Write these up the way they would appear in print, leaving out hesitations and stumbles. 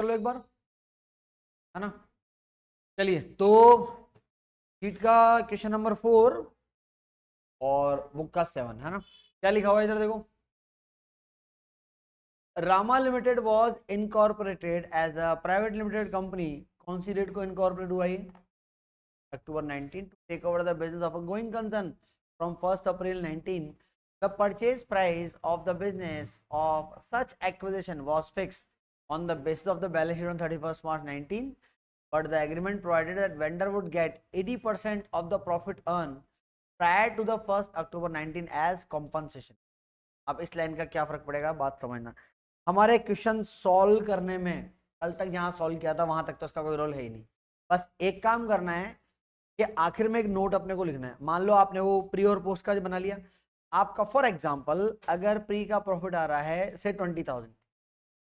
कर लो एक बार, है ना। चलिए तो शीट का क्वेश्चन नंबर 4 और बुक का 7, है ना। क्या लिखा हुआ है इधर देखो। Rama limited was incorporated as a private limited company. कौन सी डेट को इनकॉर्पोरेट हुआ ये? October 19 to take over the business of a going concern from 1st April 19. The purchase price of the business of such acquisition was fixed on the basis of the balance sheet on 31st March 19, but the agreement provided that vendor would get 80% of the profit earned prior to the 1st October 19 as compensation. अब इस line का क्या फर्क पड़ेगा बात समझना। हमारे question solve करने में कल तक जहां सॉल्व किया था वहां तक तो उसका कोई रोल है ही नहीं। बस एक काम करना है कि आखिर में एक नोट अपने को लिखना है। मान लो आपने वो प्री और पोस्ट का बना लिया। आपका फॉर एग्जांपल अगर प्री का प्रॉफिट आ रहा है से 20,000,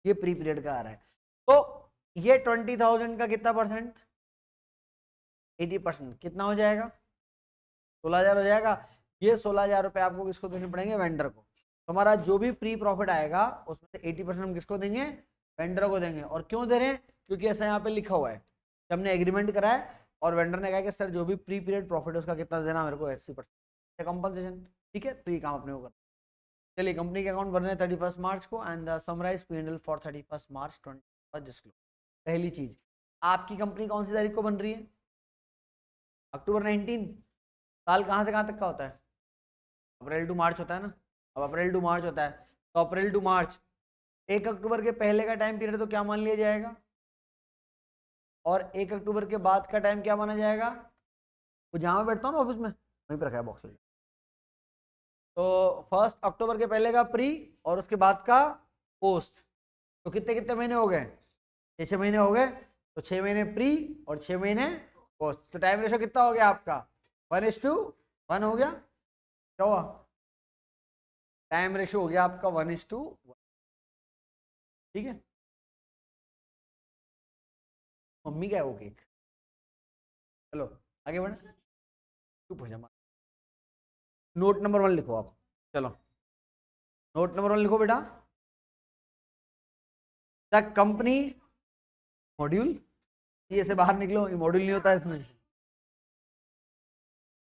ये प्री पीरियड का आ रहा है, तो ये 20,000 का कितना परसेंट? 80%। कितना हो जाएगा? 16,000 हो जाएगा। ये 16,000 रुपए आपको किसको देने पड़ेंगे? वेंडर को। तो हमारा जो भी प्री प्रॉफिट आएगा उसमें से 80% हम किसको देंगे? वेंडर को देंगे। और क्यों दे रहे हैं? क्योंकि ऐसा यहाँ पे लिखा हुआ है कि हमने एग्रीमेंट करा है और वेंडर ने कहा कि सर जो भी प्री पीरियड प्रॉफिट है उसका कितना देना मेरे को? 80% कंपनसेशन। ठीक है, तो ये काम अपने को करना। चलिए कंपनी के अकाउंट बनने 31 मार्च को and the summarise P&L for 31 March 20। पहली चीज, आपकी कंपनी कौन सी तारीख को बन रही है? अक्टूबर 19। साल कहाँ से कहाँ तक का होता है? अप्रैल टू मार्च होता है ना। अब अप्रैल टू मार्च होता है, तो अप्रैल टू मार्च 1 अक्टूबर के पहले का टाइम पीरियड तो क्या मान लिया जाएगा, और 1 अक्टूबर के बाद का टाइम क्या माना जाएगा? वो जहां मैं बैठता हूँ ना ऑफिस में, वहीं पर रखा है बॉक्स। तो 1 अक्टूबर के पहले का प्री और उसके बाद का पोस्ट। तो कितने कितने महीने हो गए? 6 महीने हो गए। तो 6 महीने प्री और 6 महीने पोस्ट। तो टाइम रेशो कितना हो गया आपका? 1:1 हो गया। क्या हुआ? टाइम रेशो हो गया आपका 1:1। ठीक है। मम्मी का है वो केक। चलो आगे बढ़े। चुप हो जा। नोट नंबर 1 लिखो आप। चलो नोट नंबर 1 लिखो बेटा। द कंपनी मॉड्यूल, ये से बाहर निकलो, ये मॉड्यूल नहीं होता है इसमें।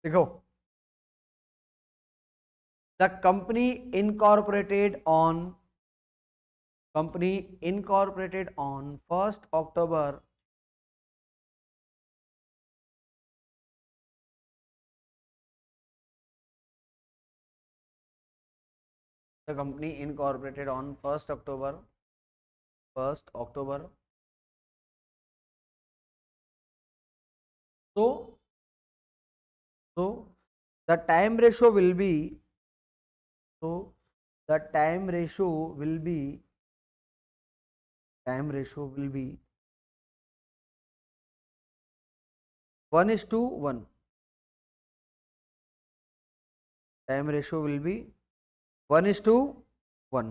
देखो, the company incorporated on, company incorporated on 1st October, the company incorporated on 1st October, 1st October. So the time ratio will be, so the time ratio will be, time ratio will be 1:1. Time ratio will be 1:1.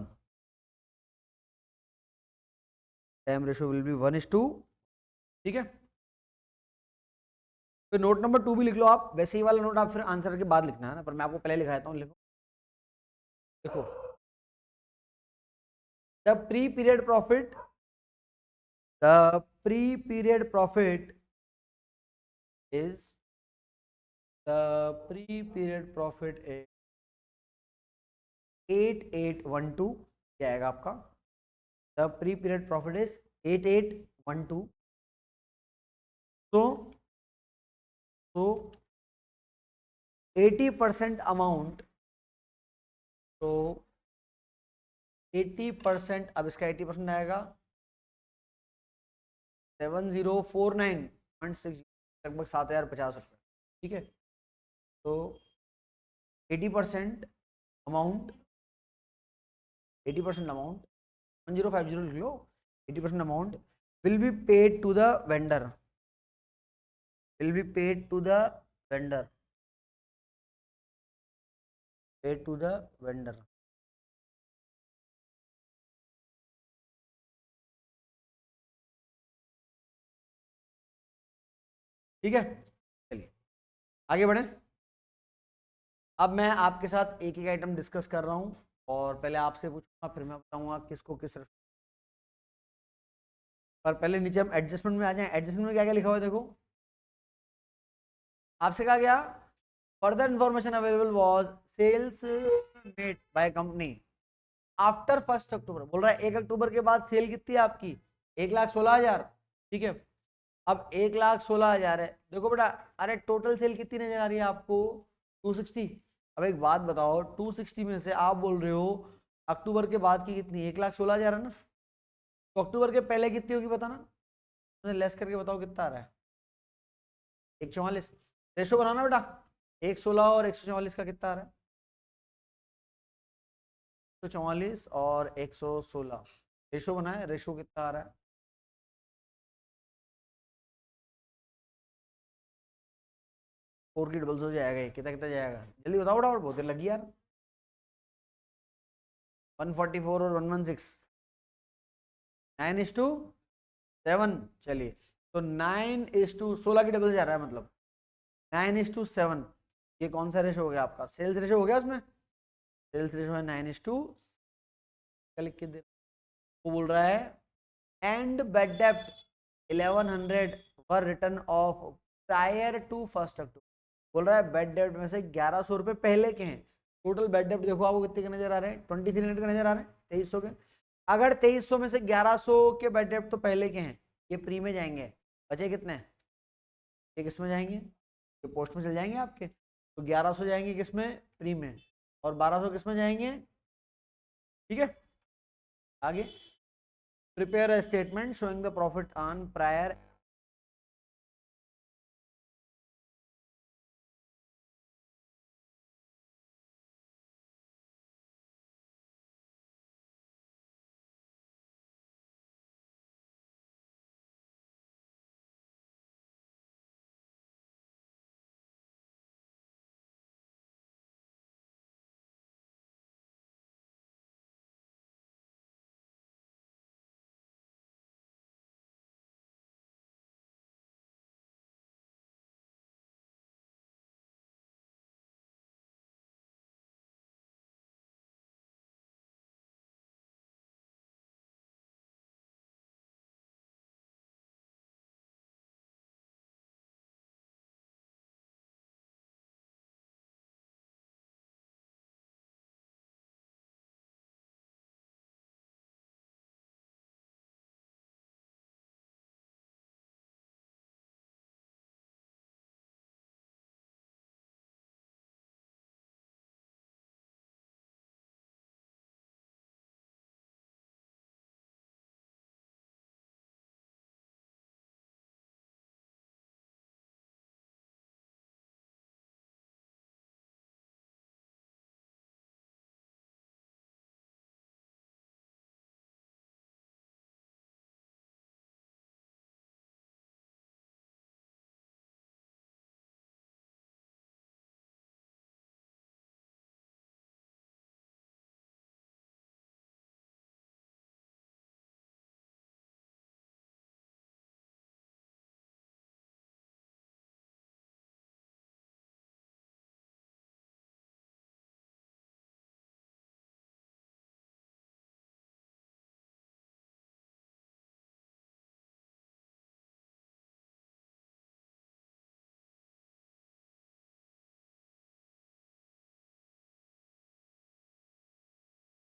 Time ratio will be 1:1। ठीक है। तो note number 2 भी लिख लो आप। वैसे ही वाला note आप फिर आंसर के बाद लिखना है ना, पर मैं आपको पहले लिखा देता हूँ। लिखो देखो, the pre period profit, the pre period profit is, the pre-period profit is 8812। क्या आएगा आपका? The pre-period profit is 8812। तो 80% अमाउंट, तो 80%, अब इसका 80% आएगा 7049.6, लगभग 7,050 रुपये। ठीक है। तो 80% अमाउंट, 80% अमाउंट 1050 लिख लो। 80% amount will be paid to the vendor, will be paid to the vendor, paid to the vendor। ठीक है। चलिए आगे बढ़े। अब मैं आपके साथ एक एक आइटम डिस्कस कर रहा हूं, और पहले आपसे पूछूंगा फिर मैं बताऊंगा किसको किस पर पहले नीचे हम एडजस्टमेंट में आ जाएं। एडजस्टमेंट में क्या क्या लिखा हुआ है देखो, आपसे कहा गया further information available was sales made by company after 1 October. बोल रहा है 1 अक्टूबर के बाद सेल कितनी है आपकी, 1,16,000। ठीक है, अब 1,16,000 है। देखो बेटा, अरे टोटल सेल कितनी नजर आ रही है आपको, 260। अब एक बात बताओ, 260 में से आप बोल रहे हो अक्टूबर के बाद की कितनी, 1,16,000 है ना, तो अक्टूबर के पहले कितनी होगी बताना, मुझे लेस करके बताओ कितना आ रहा है, 144। रेशो बनाना बेटा, 116 और 144 का कितना आ रहा है, 144 और 116। रेशो बनाए, रेशो कितना आ रहा है, 4 की डबल हो जाएगा, ये कितना कितना जाएगा, जल्दी बताओ बेटा, बहुत देर लगी यार। 144 और 116, 9:7। चलिए, तो 9:16 की डबल जा रहा है, मतलब 9:7। ये कौन सा रेशो हो गया आपका, सेल्स रेशो हो गया उसमें, सेल्स रेशो है 9:, लिख के दे। वो बोल रहा है एंड बेड डेप्ट 1100 were written off prior to 1 October. बोल रहा है बेड डेप्ट में से 1100 रुपए पहले के हैं। टोटल बेड डेप्ट देखो आपको कितने के नजर आ रहे हैं, 2300 के नजर आ रहे हैं, 2300 के। अगर 2300 में से 1100 के बेड डेप्ट तो पहले के हैं, ये प्री में जाएंगे, बचे कितने, ये किस में जाएंगे, ये पोस्ट में चल जाएंगे आपके, तो 1100 जाएंगे किस में, प्री में, और 1200 किस में जाएंगे। ठीक है, आगे prepare a statement showing the profit on prior.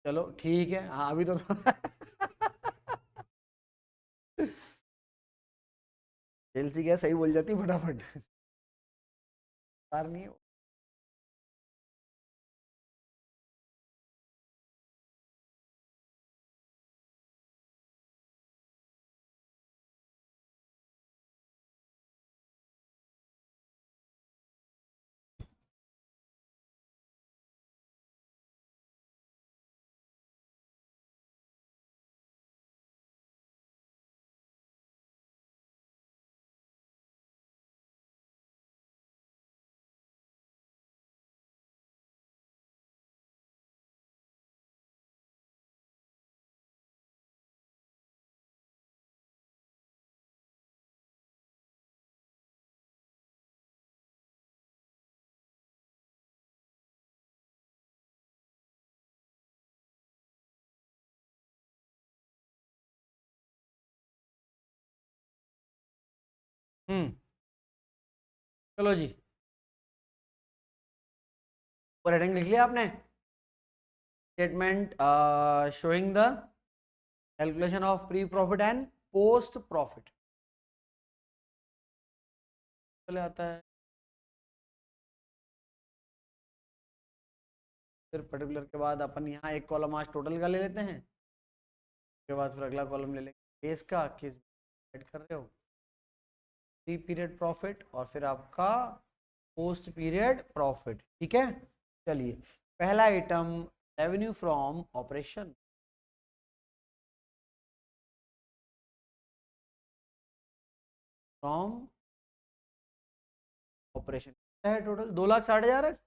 चलो ठीक है, हाँ अभी तो चेल्सी क्या सही बोल जाती फटाफट, नहीं है। चलो जी, ऊपर हेडिंग लिख लिया आपने, statement showing the calculation of pre profit and post profit. चले आता है, फिर पर्टिकुलर के बाद अपन यहाँ एक कॉलम आज टोटल का ले लेते हैं, उसके बाद फिर अगला कॉलम ले लेंगे केस का, किस ऐड कर रहे हो, प्री पीरियड प्रॉफिट और फिर आपका पोस्ट पीरियड प्रॉफिट। ठीक है, चलिए पहला item, revenue from operation. From operation है टोटल 2,60,000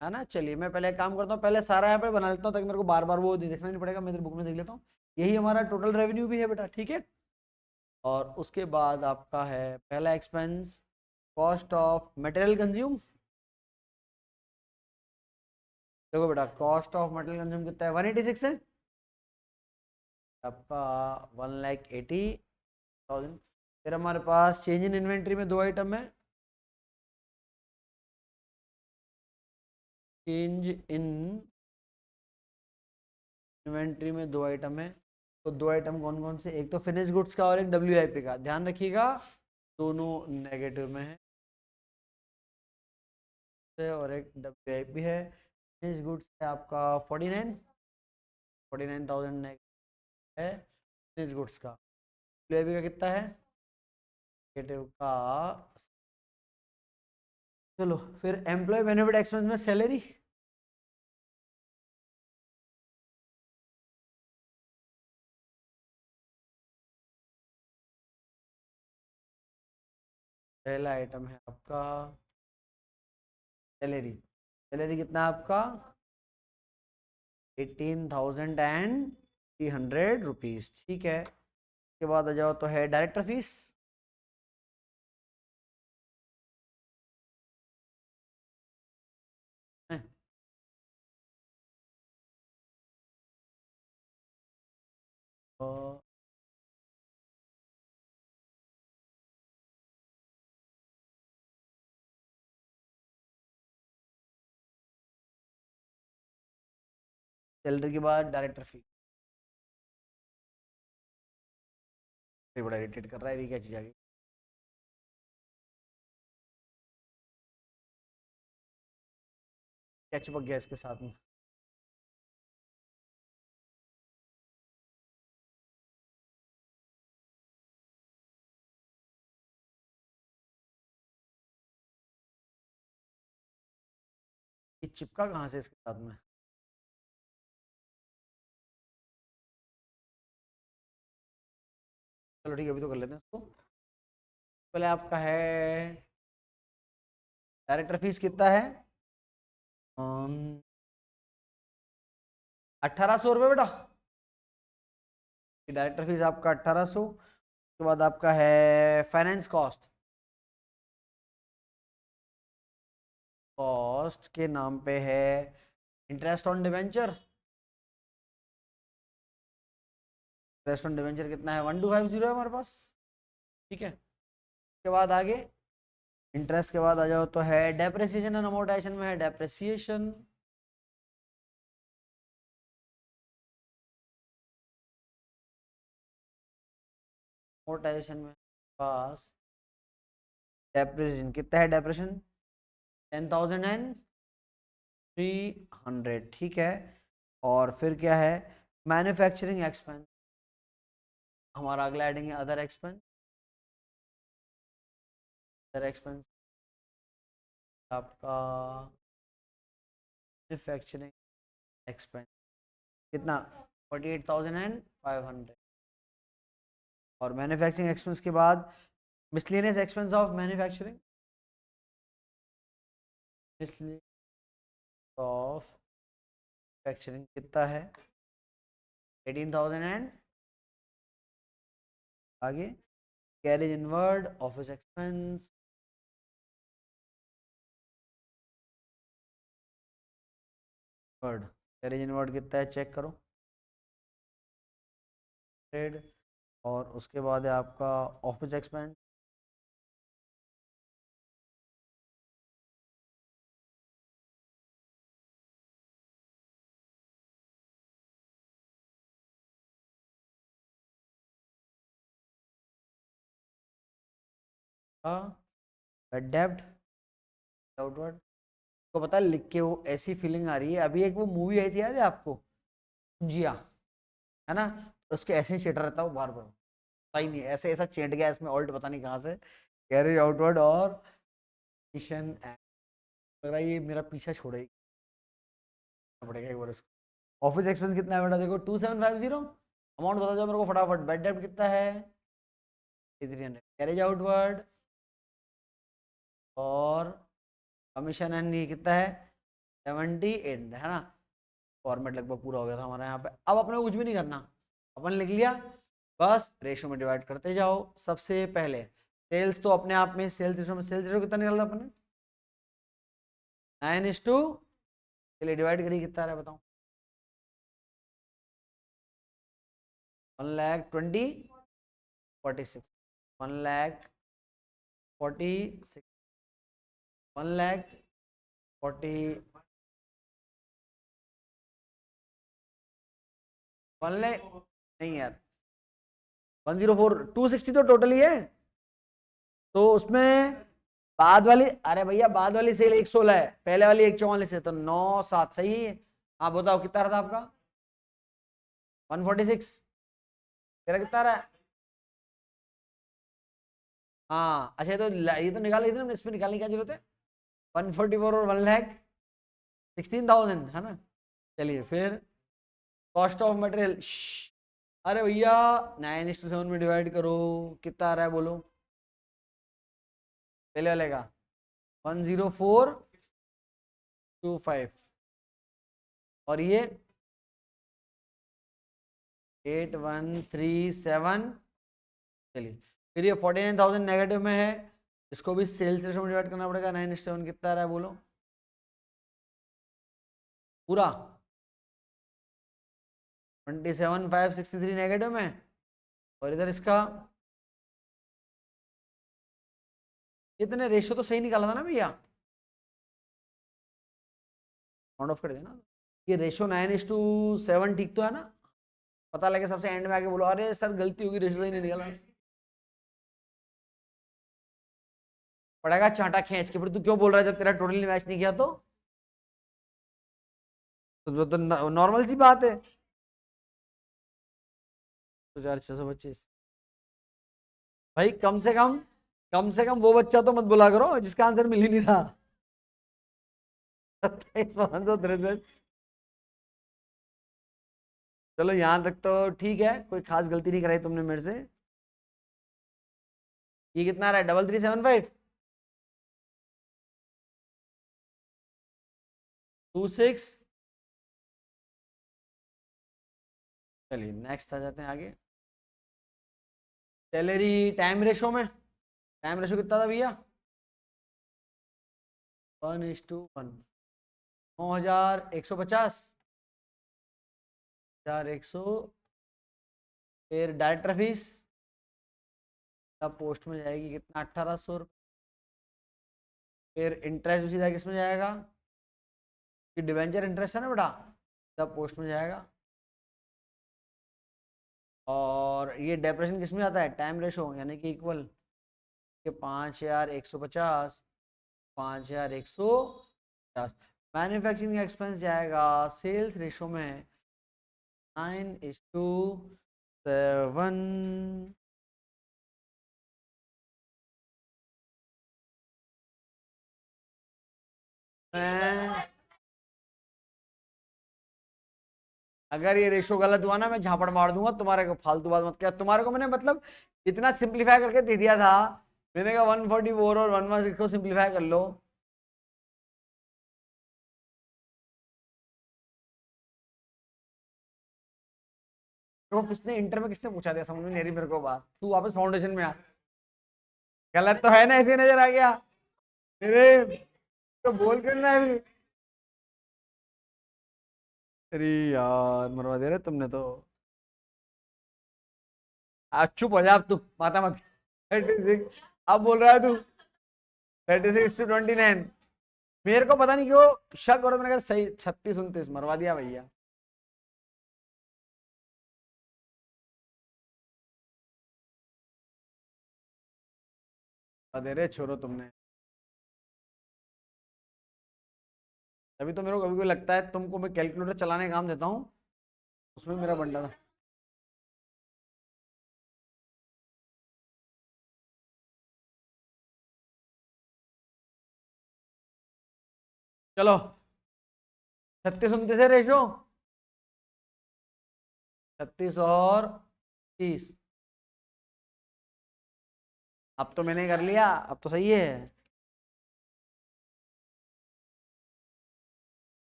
है ना। चलिए मैं पहले एक काम करता हूँ, पहले सारा यहाँ पे बना लेता हूँ ताकि मेरे को बार बार वो देखना नहीं पड़ेगा, मैं बुक में देख लेता हूँ। यही हमारा टोटल रेवेन्यू भी है बेटा, ठीक है। और उसके बाद आपका है पहला expense, cost of material consume. देखो बेटा, कॉस्ट ऑफ मटेरियल कंज्यूम कितना है, 186 है आपका, 1,80,000। फिर हमारे पास चेंज इन इन्वेंट्री में दो आइटम है, चेंज इन इन्वेंट्री में दो आइटम है। तो दो आइटम कौन कौन से, एक तो फिनिश गुड्स का और एक WIP का, ध्यान रखिएगा दोनों नेगेटिव में है, और एक WIP है। फिनिश गुड्स है आपका 49,000 है फिनिश गुड्स का, WIP का कितना है नेगेटिव का। चलो फिर एम्प्लॉय बेनिफिट एक्सपेंस में सैलरी, पहला आइटम है आपका सैलरी। सैलरी कितना है आपका 18,300 ठीक है। उसके बाद आ जाओ तो है डायरेक्टर फीस, सैलरी के बाद डायरेक्टर फी। बड़ा इरिटेट कर रहा है, ये क्या चीज आ गई। क्या चिपक गया इसके साथ में, ये चिपका कहाँ से इसके साथ में। चलो ठीक है, अभी तो कर लेते हैं इसको। पहले आपका है डायरेक्टर फीस कितना है, 1,800 रुपये बेटा। डायरेक्टर फीस आपका 1,800। उसके बाद आपका है फाइनेंस कॉस्ट, कॉस्ट के नाम पे है interest on debenture. Interest on debenture कितना है 1,250 है हमारे पास, ठीक है। उसके बाद आगे इंटरेस्ट के बाद आ जाओ तो है डेप्रिसिएशन एंड अमोर्टाइजेशन में है डेप्रिसिएशन, अमोर्टाइजेशन में पास डेप्रिसिएशन कितना है, डेप्रिसिएशन 10,300 ठीक है। और फिर क्या है मैन्युफैक्चरिंग एक्सपेंस, हमारा अगला हेडिंग है अदर एक्सपेंस। अदर एक्सपेंस आपका मैन्युफैक्चरिंग एक्सपेंस कितना 48,500। और मैन्युफैक्चरिंग एक्सपेंस के बाद miscellaneous expense of manufacturing, miscellaneous of manufacturing कितना है 18,000 एंड आगे carriage inward office expense, word carriage inward कितना है चेक करो, ट्रेड। और उसके बाद है आपका ऑफिस एक्सपेंस बेड डेब्ट आउटवर्ड को पता है, लिख के वो ऐसी फीलिंग आ रही है। अभी एक वो मूवी आई थी, याद है आपको, जिया, है ना, उसके ऐसे ही चेटा रहता है वो बार बार, पता ही नहीं ऐसे ऐसा चेट गया इसमें ऑल्ट पता नहीं कहाँ से, कैरी आउटवर्ड और मिशन, लग रहा है ये मेरा पीछा छोड़ेगी, पड़ेगा एक बार इसको। ऑफिस एक्सपेंस कितना है बेटा, देखो 2750, अमाउंट बता दो मेरे को फटाफट। बेड डेब्ट कितना है 300, कैरेज आउटवर्ड और कमीशन एंड ये कितना है 78, है ना। फॉर्मेट लगभग पूरा हो गया था हमारा यहाँ पे। अब अपने को कुछ भी नहीं करना, अपन लिख लिया, बस रेशो में डिवाइड करते जाओ। सबसे पहले सेल्स तो अपने आप में, सेल्स रेशो में, सेल्स रेशो कितना निकला अपने 9:2, चलिए डिवाइड करिए कितना आ रहा है बताओ। 1,20,46, 1,46, 1,40, 1,00,000 नहीं यार, 104, 260 तो टोटल ही है। तो उसमें बाद वाली, अरे भैया बाद वाली सेल 116 है, पहले वाली 144 है, तो 9,7 सही है। आप बताओ कितना रहा था आपका 146, तेरा कितना रहा है। हाँ अच्छा, तो ये तो निकाल लेते ना, इसमें निकालने की क्या जरूरत है। 144 और 1,16,000 है ना। चलिए फिर कॉस्ट ऑफ मटेरियल, अरे भैया 9:7 में डिवाइड करो, कितना आ रहा है बोलो पहले वाले का 10425, और ये 8137। चलिए फिर ये 49,000 नेगेटिव में है, इसको भी सेल्स रेशो में डिवाइड करना पड़ेगा। 9:7 कितना आ रहा है बोलो पूरा 27,563 नेगेटिव में, और इधर इसका कितने, रेशो तो सही निकाला था ना भैया, राउंड ऑफ कर देना। ये रेशो 9:7 ठीक तो है ना। पता लगे सबसे एंड में आके बोलो अरे सर गलती होगी, रेशो सही नहीं निकाला, पड़ेगा चांटा खींच के। फिर तू क्यों बोल रहा है जब तेरा टोटली मैच नहीं किया तो नॉर्मल सी बात है। 2,625 भाई, कम से कम वो बच्चा तो मत बुला करो जिसका आंसर मिल ही नहीं रहा। 27,563। चलो यहां तक तो ठीक है, कोई खास गलती नहीं कराई तुमने मेरे से। ये कितना आ रहा है 3,375, 26। चलिए नेक्स्ट आ जाते हैं आगे। सैलरी टाइम रेशो में, टाइम रेशो कितना था भैया 1:1, 9,150, 1,100। फिर डायरेक्टर फीस तब पोस्ट में जाएगी कितना 1,800। फिर इंटरेस्ट भी सीधा किस में जाएगा, कि डिवेंचर इंटरेस्ट है ना बेटा, तब पोस्ट में जाएगा। और ये डेप्रेशन किस में आता है टाइम रेशो, यानी कि इक्वल के 5,150, 5,150। मैन्युफैक्चरिंग एक्सपेंस जाएगा सेल्स रेशो में 9:7। अगर ये रेशो गलत हुआ ना, मैं झापड़ मार दूंगा तुम्हारे को, फालतू बात मत किया। तुम्हारे को मैंने मतलब इतना सिंप्लीफाई करके दे दिया था, मैंने कहा 144 और 116 को सिंप्लीफाई कर लो। तो किसने इंटर में किसने पूछा था, समझ में नहीं रही मेरे को बात। तू वापस फाउंडेशन में आ, गलत तो है ना, ऐसे नजर आ गया मेरे, तो बोल कर ना अभी। अरे यार मरवा दे रहे तुमने तो। आज चुप हो जा अब तू, माता मत। 36 अब बोल रहा है तू, 36-29। मेरे को पता नहीं क्यों शक, और मैंने कहा सही 36-29 मरवा दिया भैया। दे रहे छोड़ो तुमने। तभी तो मेरे को कभी कभी लगता है तुमको मैं कैलकुलेटर चलाने का काम देता हूँ, उसमें मेरा बंटा था। चलो 36 29 है रेशो, 36 और 30। अब तो मैंने कर लिया, अब तो सही है।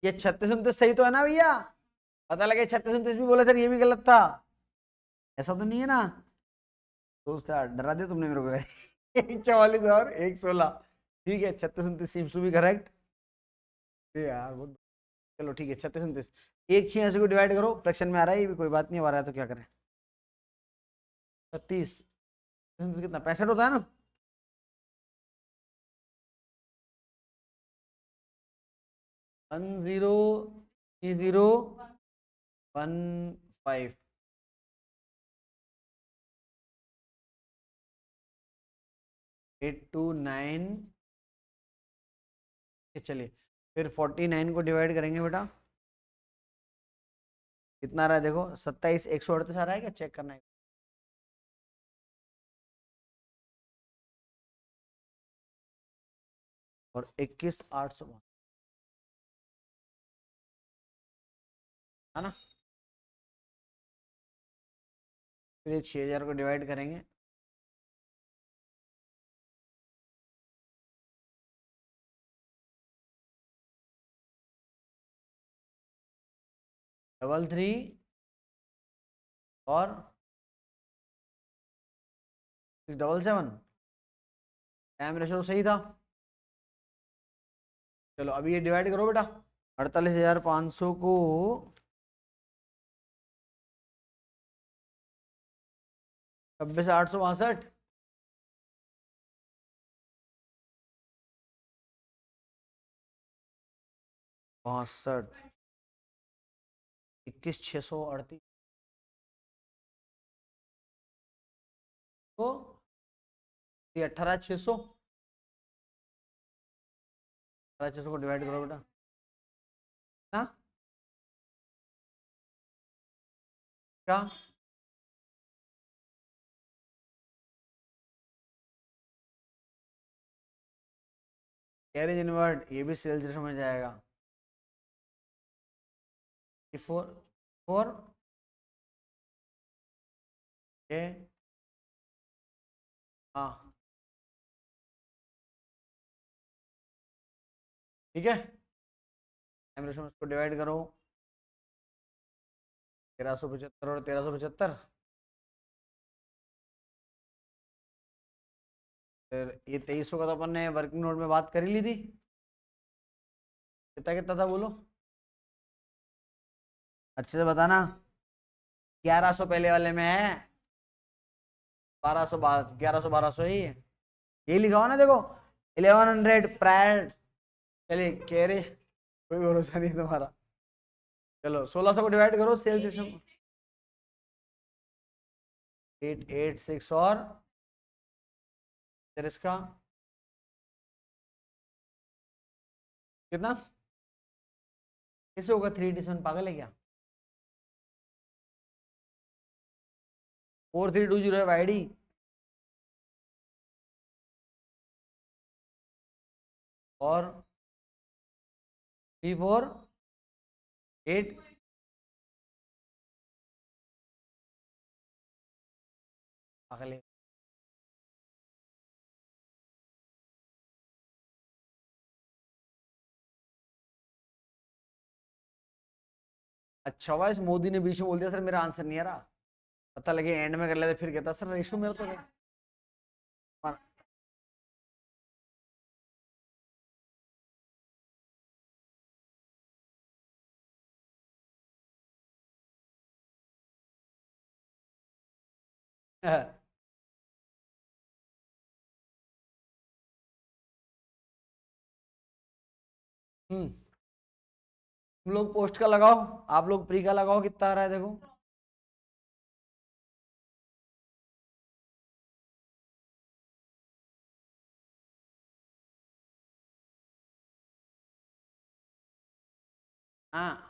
ये 36 29 सही तो है ना भैया? पता लगे 36 29 भी बोले सर ये भी गलत था, ऐसा तो नहीं है ना? दोस्त यार डरा दिया तुमने मेरे को। एक 44 और एक 16। ठीक है 36 29 सीम्स टू बी करेक्ट। यार बहुत। चलो ठीक है 36 29। एक 86 को डिवाइड करो, फ्रैक्शन में आ रहा है ये भी, कोई बात नहीं, आ रहा है तो क्या करें। 36 कितना 65 होता है ना? 103015। 829। चलिए फिर 49 को डिवाइड करेंगे बेटा, कितना आ रहा है देखो, 27 138 आ रहा है क्या, चेक करना है। और 21 800 है ना? फिर ये 6000 को डिवाइड करेंगे, डबल थ्री और 677। टाइम रेशो सही था। चलो अभी ये डिवाइड करो बेटा, 48,500 को 26,862। 62 21,638 को ये 18,600, 18,600 को डिवाइड करो बेटा ना। क्या कैरेज इनवर्ट, ये भी सेल्स रेशो में जाएगा। 4 4 ए हाँ ठीक है। टाइम रेशो में इसको डिवाइड करो, 1375 और 1375। फिर ये 2300 का तो अपन ने वर्किंग नोट में बात कर ही ली थी, कितना कितना था बोलो अच्छे से बताना। 1100 पहले वाले में है, 1100 ही है। यही लिखा हो ना देखो, 1100 प्रायर। चलिए कह रहे कोई भरोसा नहीं तुम्हारा। चलो 1600 को डिवाइड करो सेल सिस्टम, 886 और फिर इसका कितना, कैसे होगा 387, पागल है क्या? 4320 है वाईडी। और 348। पागल है। अच्छा हुआ इस मोदी ने बीच में बोल दिया सर मेरा आंसर नहीं आ रहा, पता लगे एंड में कर लेते, फिर कहता सर रेशो मेरा तो हम्म। तुम लोग पोस्ट का लगाओ, आप लोग प्री का लगाओ कितना आ रहा है देखो। हाँ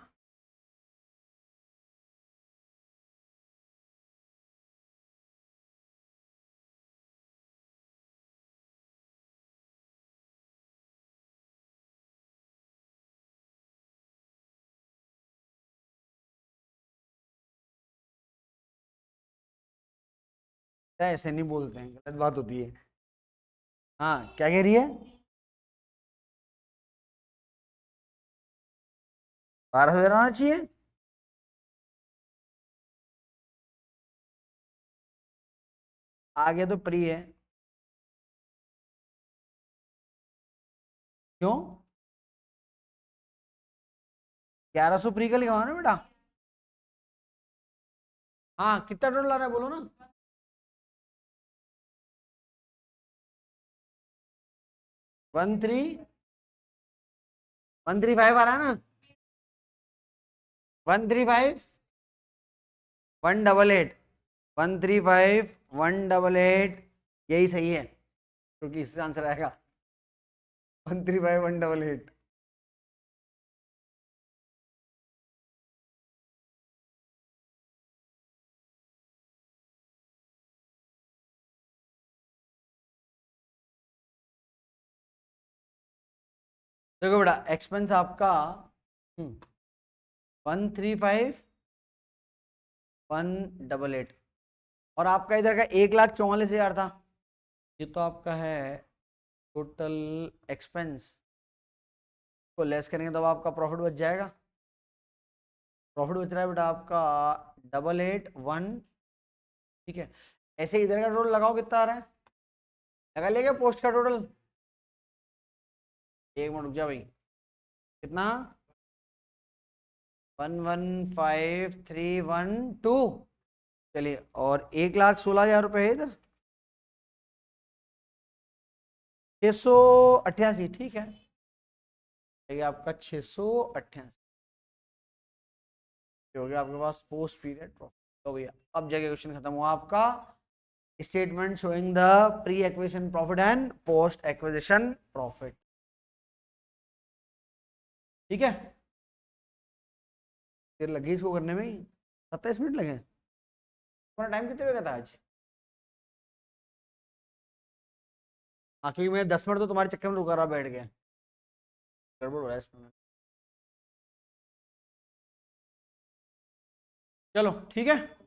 ऐसे नहीं बोलते हैं, गलत बात होती है। हाँ क्या कह रही है? 12,000 आना चाहिए। आगे तो प्री है। क्यों? 1100 प्री का लिखा ना बेटा। हाँ कितना टोटल आ रहा है बोलो ना। 13135 आ रहा है ना। 135 188, 135 188, यही सही है क्योंकि इससे आंसर आएगा 135 188। देखो बेटा एक्सपेंस आपका 135 188, और आपका इधर का 1,44,000 था। ये तो आपका है टोटल एक्सपेंस, को लेस करेंगे तब आपका प्रॉफिट बच जाएगा। प्रॉफिट बच रहा है बेटा आपका 881। ठीक है, ऐसे इधर का टोटल लगाओ कितना आ रहा है, लगा लेगा पोस्ट का टोटल। एक मिनट रुक जा भाई, कितना? 115,312। चलिए, और 1,16,000 रुपये है इधर। 688, ठीक है। ये आपका 688 हो गया आपके पास पोस्ट पीरियड प्रॉफिट। तो भैया अब जगह क्वेश्चन खत्म हुआ आपका। Statement showing the pre acquisition profit and post acquisition profit. ठीक है, फिर लगी इसको करने में ही 27 मिनट लगे। तुम्हारा टाइम कितने बजे का था आज? हाँ क्योंकि मैं 10 मिनट तो तुम्हारे चक्कर में रुका रहा बैठ के, गड़बड़ हो रहा है इसमें। चलो ठीक है।